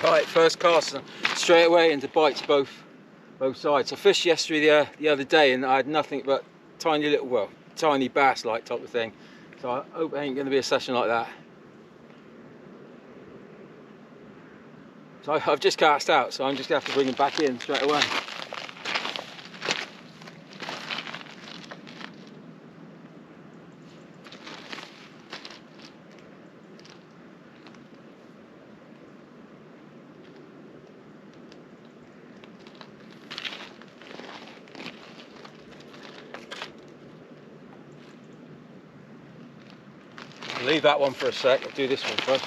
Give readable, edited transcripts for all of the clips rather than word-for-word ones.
Right, first cast straight away into bites both sides. I fished the estuary the other day and I had nothing but tiny little, well, tiny bass like type of thing. So I hope it ain't going to be a session like that. So I've just cast out, so I'm just going to have to bring him back in straight away. Leave that one for a sec, I'll do this one first.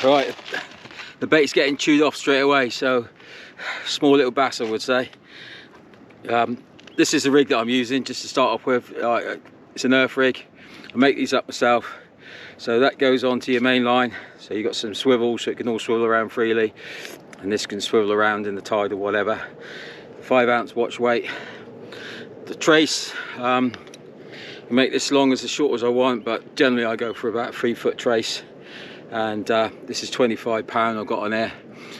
Right, the bait's getting chewed off straight away, so small little bass I would say. This is the rig that I'm using just to start off with. It's an earth rig. I make these up myself. So that goes onto your main line. So you've got some swivels so it can all swivel around freely. And this can swivel around in the tide or whatever. 5-ounce watch weight. The trace, I make this long as short as I want, but generally I go for about a 3-foot trace. And this is £25 I've got on there,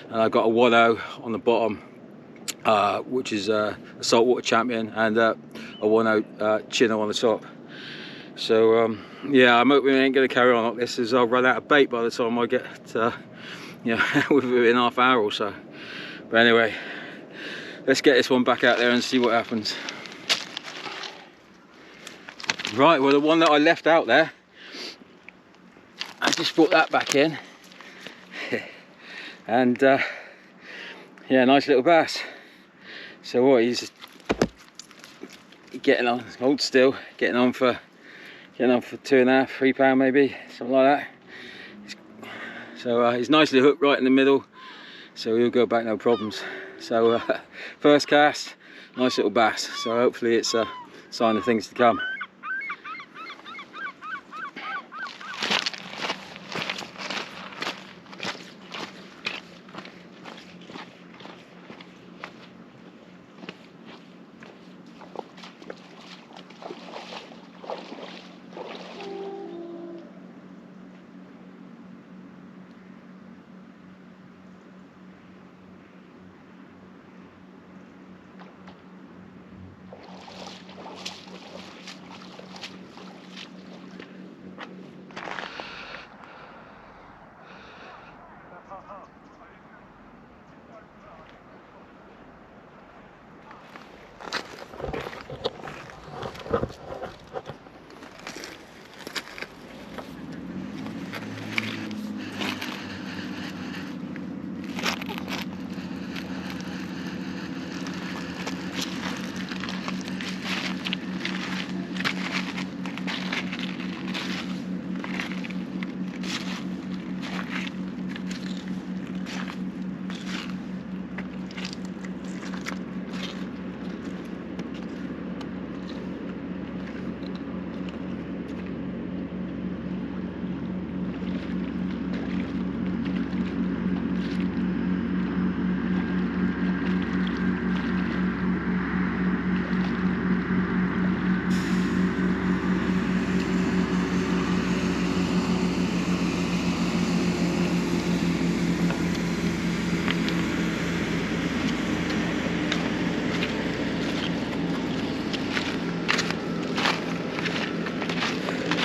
and I've got a 1.0 on the bottom, which is a saltwater champion, and a 1.0 chino on the top. So yeah, I'm hoping we ain't going to carry on like this, as I'll run out of bait by the time I get within half hour or so. But anyway, let's get this one back out there and see what happens. Right, well, the one that I left out there, I just brought that back in. And yeah, nice little bass. So what, he's getting on, hold still, getting on for £2.5, £3 maybe, something like that. So he's nicely hooked right in the middle, so he'll go back no problems. So first cast, nice little bass. So hopefully it's a sign of things to come.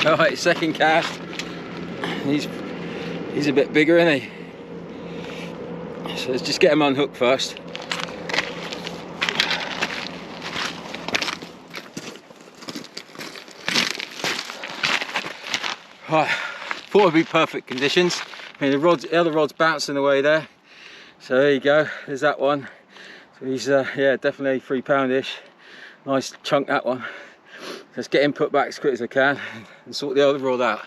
Alright, second cast. He's a bit bigger, isn't he? So let's just get him unhooked first. Right, thought it'd be perfect conditions. I mean, the other rod's bouncing away there. So there you go, there's that one. So he's yeah, definitely £3-ish. Nice chunk, that one. Let's get him put back as quick as I can and sort the other rod out.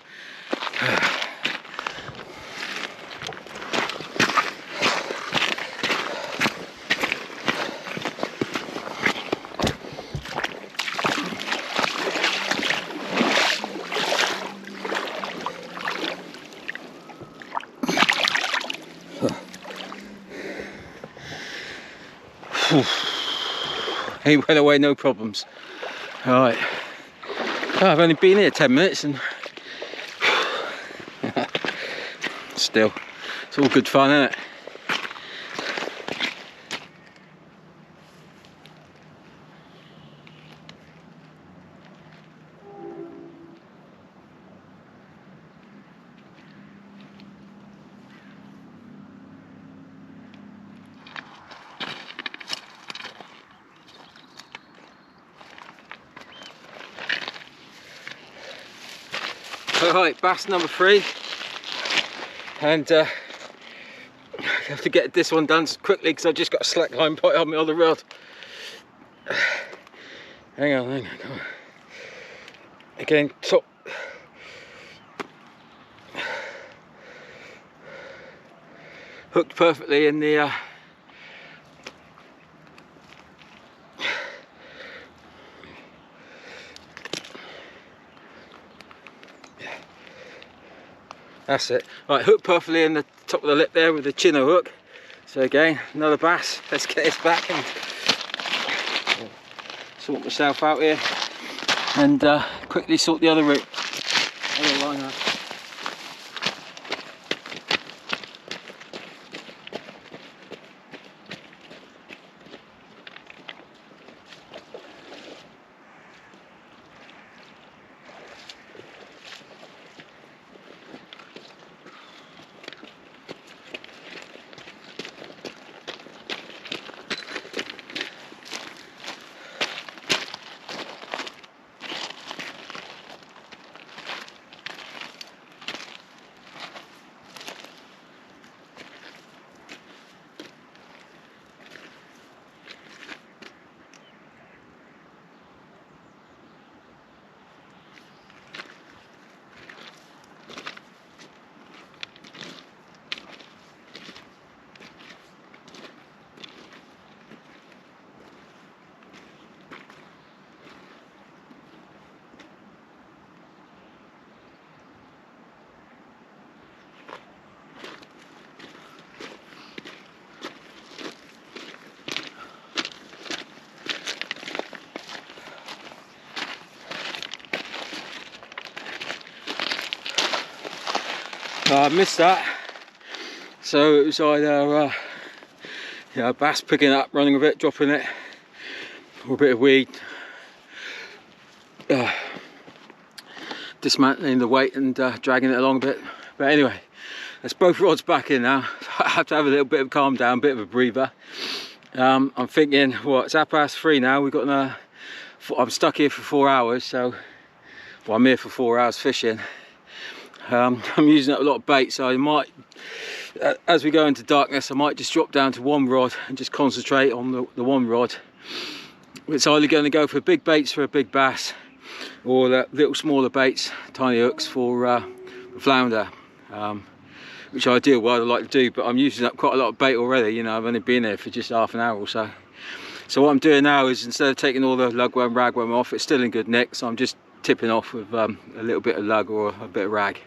He went away, no problems. Alright. I've only been here 10 minutes and still, it's all good fun, isn't it? Alright, bass number 3, and I have to get this one done quickly because I've just got a slack line point on my other rod. Hang on, come on. Again, top. Hooked perfectly in the that's it. Right, hooked perfectly in the top of the lip there with the chino hook. So again, another bass. Let's get this back and sort myself out here and quickly sort the other route. Other line out. I missed that, so it was either bass picking up, running a bit, dropping it, or a bit of weed, dismantling the weight and dragging it along a bit. But anyway, there's both rods back in now. I have to have a little bit of calm down, a bit of a breather. I'm thinking, well, it's 3:30 now. We've got I'm stuck here for 4 hours, so I'm here for 4 hours fishing. I'm using up a lot of bait, so I might, as we go into darkness, I might just drop down to one rod and just concentrate on the one rod. It's either going to go for big baits for a big bass, or the little smaller baits, tiny hooks for flounder, which I do what I like to do, but I'm using up quite a lot of bait already. You know, I've only been here for just half an hour or so. So what I'm doing now is, instead of taking all the lugworm, ragworm off, it's still in good nick, so I'm just tipping off with a little bit of lug or a bit of rag.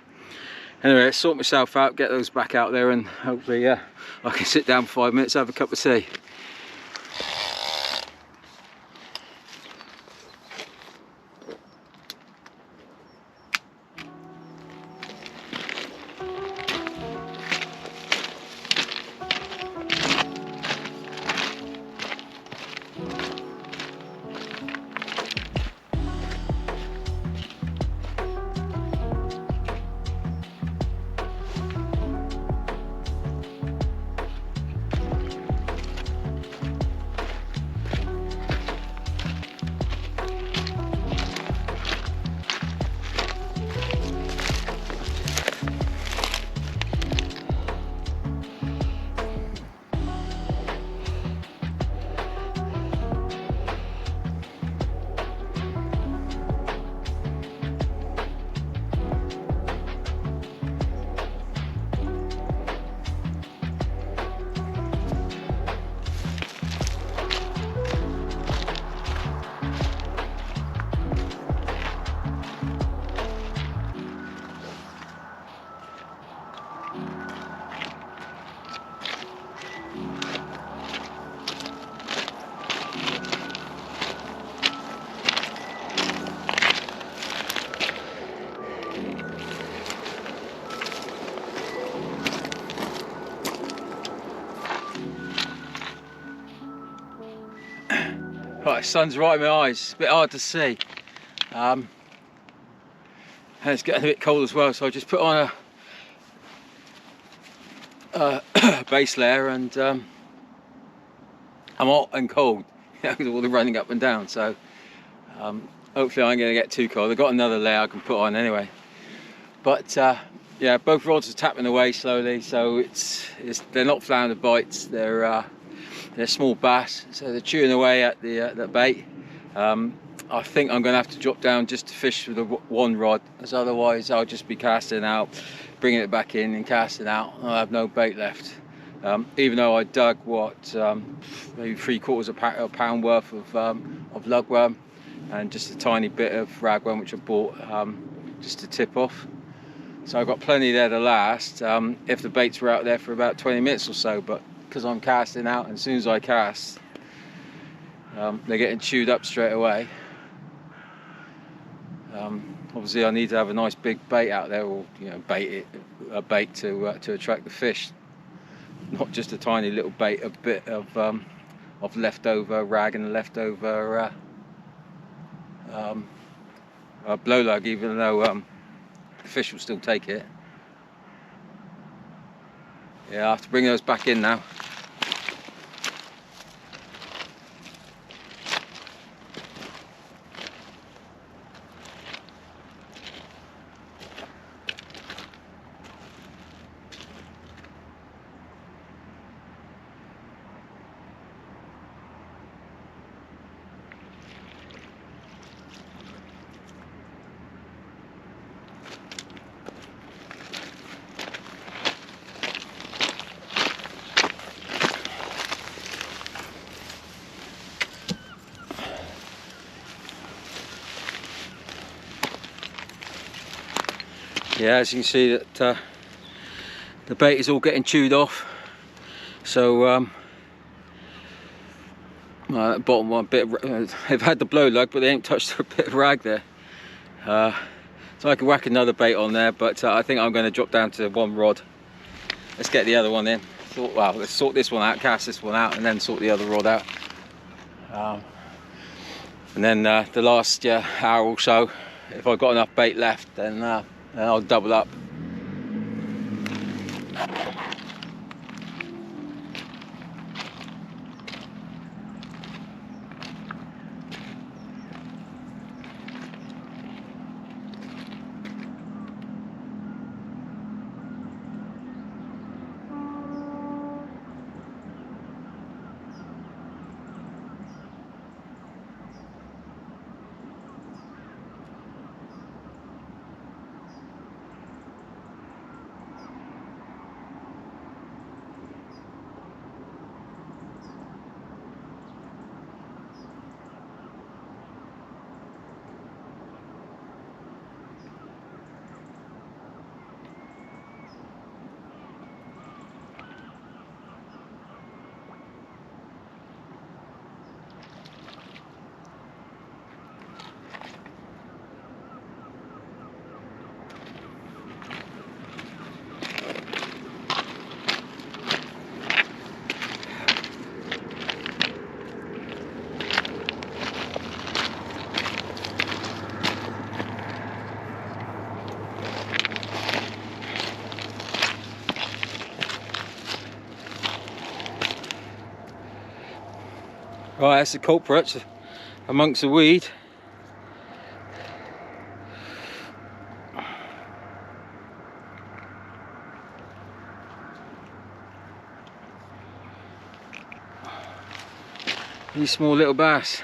Anyway, let's sort myself out, get those back out there, and hopefully I can sit down for 5 minutes, have a cup of tea. sun's right in my eyes. It's a bit hard to see. And it's getting a bit cold as well, so I just put on a base layer, and I'm hot and cold because of all the running up and down. So hopefully I ain't going to get too cold. I've got another layer I can put on anyway. But yeah, both rods are tapping away slowly, so they're not flounder bites. They're small bass, so they're chewing away at the bait. I think I'm going to have to drop down just to fish with the one rod, as otherwise I'll just be casting out, bringing it back in and casting out, and I'll have no bait left. Even though I dug maybe 3/4 of a pound worth of lugworm and just a tiny bit of ragworm which I bought just to tip off. So I've got plenty there to last if the baits were out there for about 20 minutes or so, but because I'm casting out, and as soon as I cast, they're getting chewed up straight away. Obviously I need to have a nice big bait out there, or a bait to attract the fish, not just a tiny little bait, a bit of leftover rag and leftover blow lug, even though the fish will still take it. Yeah, I have to bring those back in now. Yeah, as you can see that the bait is all getting chewed off. So bottom one bit, they've had the blow lug, but they ain't touched a bit of rag there. So I can whack another bait on there, but I think I'm going to drop down to one rod. Let's get the other one in. Well, let's sort this one out, cast this one out, and then sort the other rod out. And then the last hour or so, if I've got enough bait left, then I'll double up. Right, that's the culprit amongst the weed. These small little bass.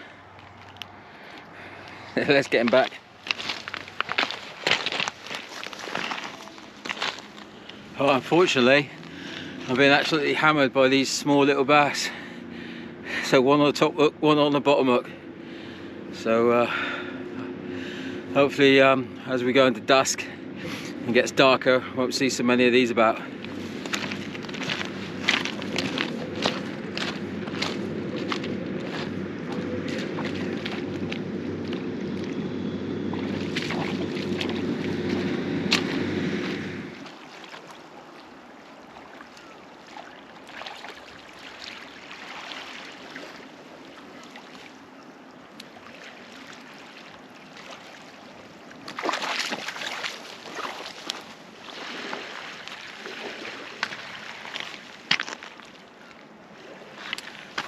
Let's get him back. Oh, unfortunately, I've been absolutely hammered by these small little bass. So one on the top hook, one on the bottom hook. So hopefully as we go into dusk and gets darker, won't see so many of these about.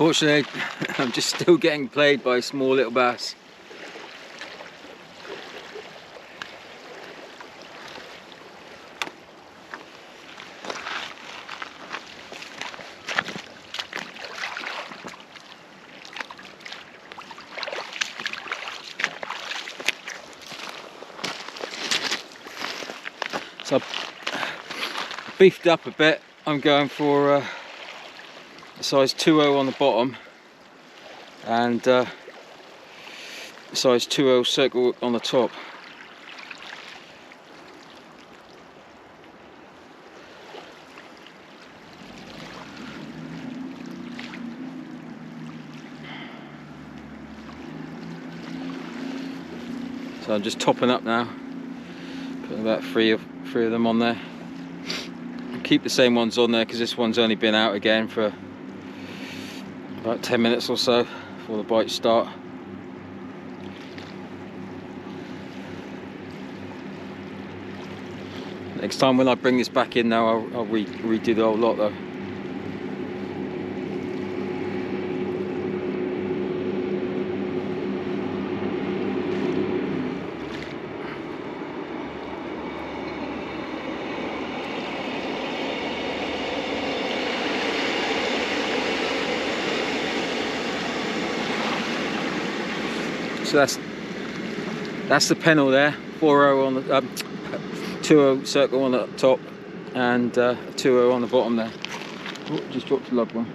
Unfortunately, I'm just still getting played by small little bass. So I've beefed up a bit. I'm going for a size 2.0 on the bottom and size 2.0 circle on the top. So I'm just topping up now, putting about three of them on there. Keep the same ones on there because this one's only been out again for about 10 minutes or so before the bites start. Next time when I bring this back in now, I'll redo the whole lot though. So that's the pennel there, 4.0 on the 2.0 circle on the top and 2.0 on the bottom there. Oh, just dropped the lug one.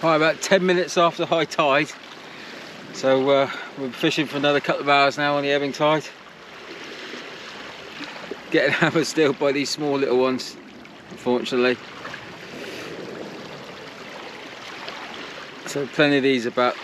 Right, about 10 minutes after high tide, so we're fishing for another couple of hours now on the ebbing tide. Getting hammered still by these small little ones, unfortunately. So plenty of these about.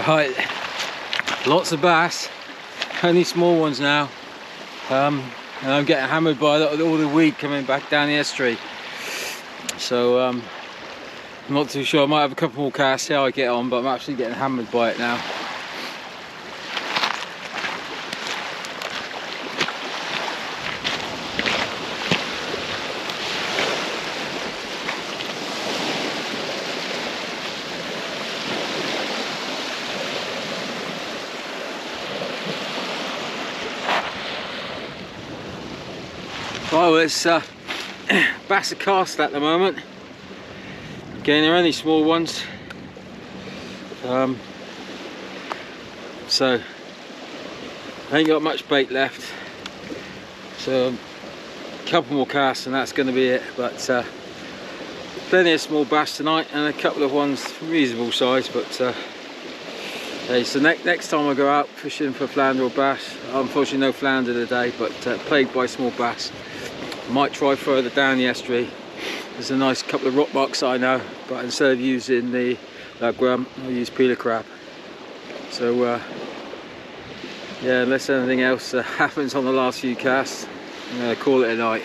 Right, lots of bass, only small ones now, and I'm getting hammered by all the weed coming back down the estuary. So I'm not too sure. I might have a couple more casts, see how I get on, but I'm actually getting hammered by it now. Well, it's bass a cast at the moment. Again, they're only small ones. So I ain't got much bait left. So a couple more casts and that's going to be it. But plenty of small bass tonight and a couple of ones reasonable size. But okay, so next time I go out fishing for flounder or bass, unfortunately no flounder today, but plagued by small bass. Might try further down the estuary. There's a nice couple of rock marks I know, but instead of using the lugworm, I'll use peeler crab. So yeah, unless anything else happens on the last few casts, I'm going to call it a night.